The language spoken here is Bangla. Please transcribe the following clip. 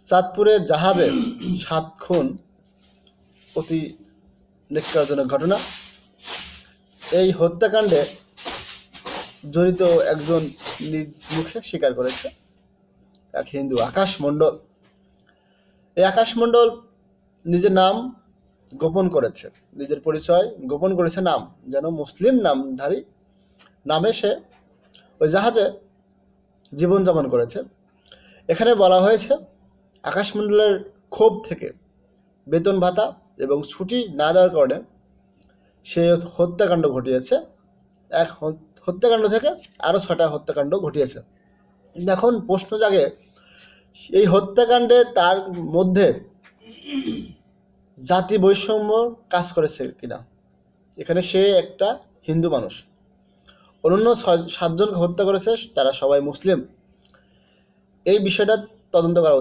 চাঁদপুরে জাহাজে 7 খুন, অতি ন্যক্কারজনক ঘটনা। এই হত্যাকাণ্ডে জড়িত একজন নিজ মুখে স্বীকার করেছে, এক হিন্দু আকাশ মণ্ডল। এই আকাশ মণ্ডল নিজের নাম গোপন করেছে, নিজের পরিচয় গোপন করেছে, নাম যেন মুসলিম নামধারী নামে সে ওই জাহাজে জীবনযাপন করেছে। এখানে বলা হয়েছে আকাশ মণ্ডলের ক্ষোভ থেকে বেতন ভাতা এবং ছুটি না দেওয়ার কারণে সে হত্যাকাণ্ড ঘটিয়েছে। এক হত্যাকাণ্ড থেকে আরও 6টা হত্যাকাণ্ড ঘটিয়েছে। এখন প্রশ্ন জাগে, এই হত্যাকাণ্ডে তার মধ্যে জাতি বৈষম্য কাজ করেছে কিনা। এখানে সে একটা হিন্দু মানুষ, অন্যান্য 7জনকে হত্যা করেছে, তারা সবাই মুসলিম। এই বিষয়টা তদন্ত করা